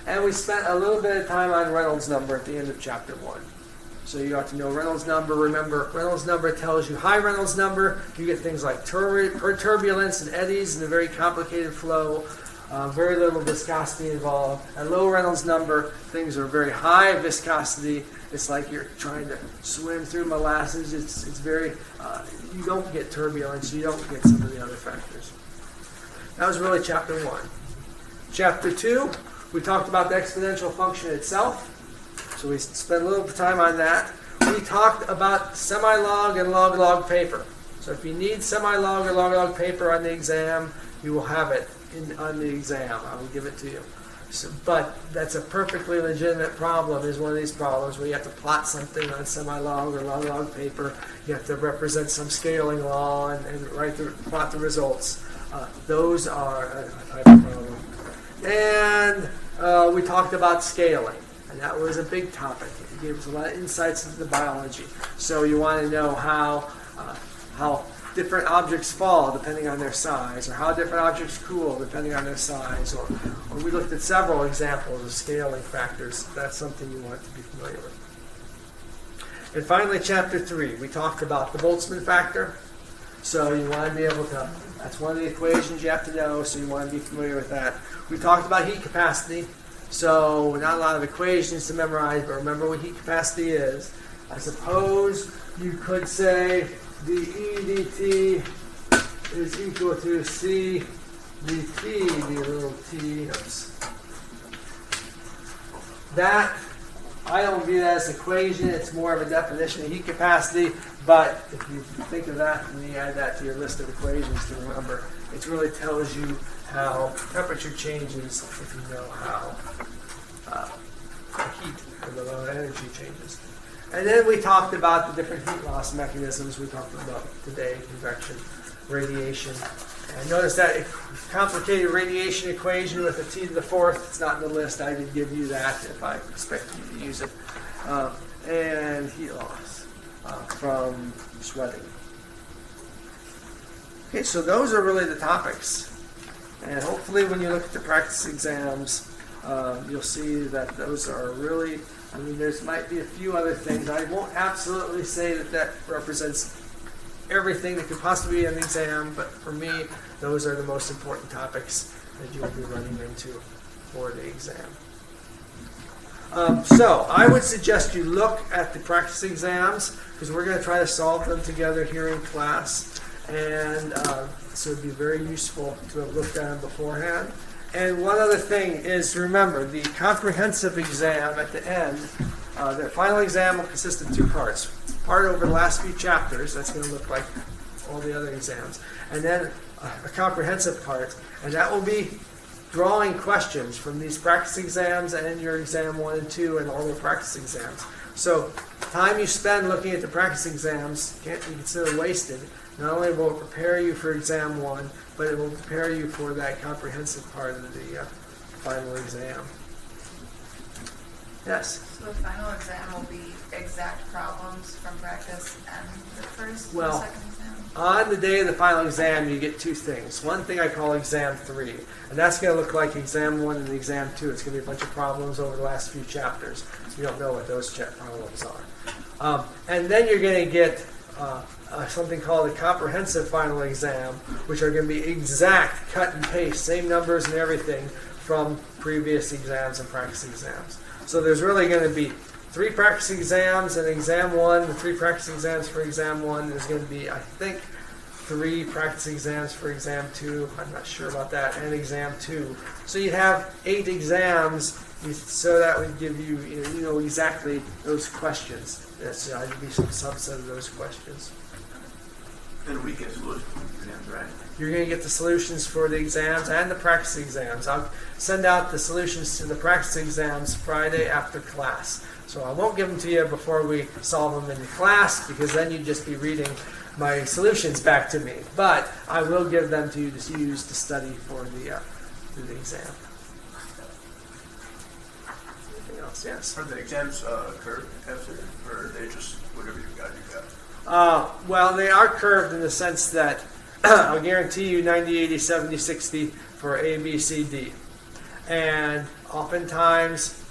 And we spent a little bit of time on Reynolds number at the end of chapter 1. So you have to know Reynolds number. Remember, Reynolds number tells you high Reynolds number. You get things like turbulence and eddies and a very complicated flow. Very little viscosity involved. At low Reynolds number, things are very high viscosity. It's like you're trying to swim through molasses. It's very, you don't get turbulence. You don't get some of the other factors. That was really chapter 1. Chapter 2, we talked about the exponential function itself. So we spent a little time on that. We talked about semi-log and log-log paper. So if you need semi-log or log-log paper on the exam, you will have it on the exam. I will give it to you. So, but that's a perfectly legitimate problem, is one of these problems where you have to plot something on semi-log or log paper. You have to represent some scaling law and plot the results. Those are a type of problem. And we talked about scaling, and that was a big topic. It gave us a lot of insights into the biology. So you want to know how different objects fall depending on their size, or how different objects cool depending on their size, or we looked at several examples of scaling factors. That's something you want to be familiar with. And finally, chapter 3, we talked about the Boltzmann factor. So you want to be able to, that's one of the equations you have to know, so you want to be familiar with that. We talked about heat capacity. So not a lot of equations to memorize, but remember what heat capacity is. I suppose you could say the E dt is equal to C dt, the little t. Oops. That, I don't view that as an equation. It's more of a definition of heat capacity. But if you think of that and you add that to your list of equations to remember, it really tells you how temperature changes if you know how the heat or the low energy changes. And then we talked about the different heat loss mechanisms we talked about today: convection, radiation. And notice that complicated radiation equation with a t to the fourth. It's not in the list. I did give you that if I expect you to use it. And heat loss from sweating. Okay, so those are really the topics. And hopefully when you look at the practice exams, you'll see that those are really, I mean, there might be a few other things. I won't absolutely say that that represents everything that could possibly be an exam, but for me, those are the most important topics that you'll be running into for the exam. So I would suggest you look at the practice exams, because we're going to try to solve them together here in class. And so it would be very useful to have looked at them beforehand. And one other thing is, remember, the comprehensive exam at the end, the final exam will consist of two parts. Part over the last few chapters, that's going to look like all the other exams. And then a comprehensive part, and that will be drawing questions from these practice exams and your exam 1 and 2 and all the practice exams. So time you spend looking at the practice exams can't be considered wasted. Not only will it prepare you for exam 1, but it will prepare you for that comprehensive part of the final exam. Yes? So the final exam will be exact problems from practice and the first and Well, second exam? On the day of the final exam, you get two things. One thing I call exam 3, and that's going to look like exam 1 and exam 2. It's going to be a bunch of problems over the last few chapters. You don't know what those problems are. And then you're going to get something called a comprehensive final exam, which are going to be exact cut and paste, same numbers and everything from previous exams and practice exams. So there's really going to be 3 practice exams and exam 1, and 3 practice exams for exam 1. There's going to be, I think, 3 practice exams for exam 2. I'm not sure about that, and exam 2. So you'd have 8 exams, so that would give you, you know exactly those questions. That's would be some subset of those questions. Then we get solutions for the exams, right? You're going to get the solutions for the exams and the practice exams. I'll send out the solutions to the practice exams Friday after class. So I won't give them to you before we solve them in the class, because then you'd just be reading my solutions back to me. But I will give them to you to use to study for the exam. Anything else? Yes? Are the exams curved after, or are they just whatever you got, you got? Well, they are curved in the sense that I'll guarantee you 90, 80, 70, 60 for A, B, C, D. And oftentimes,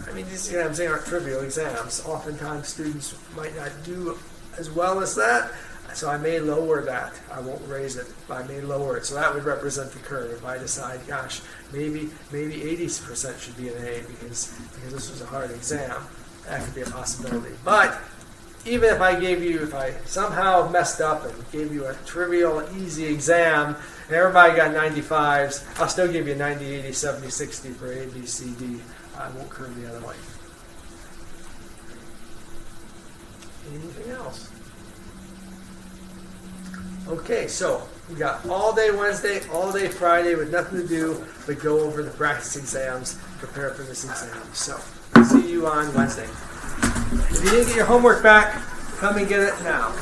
I mean, these exams, they aren't trivial exams. Oftentimes, students might not do as well as that, so I may lower that. I won't raise it, but I may lower it. So that would represent the curve. If I decide, gosh, maybe 80% should be an A because this was a hard exam, that could be a possibility. But even if I somehow messed up and gave you a trivial, easy exam, and everybody got 95s, I'll still give you 90, 80, 70, 60 for A, B, C, D. I won't curve the other way. Anything else? Okay, so We got all day Wednesday, all day Friday with nothing to do but go over the practice exams, prepare for this exam. So, see you on Wednesday. If you didn't get your homework back, come and get it now.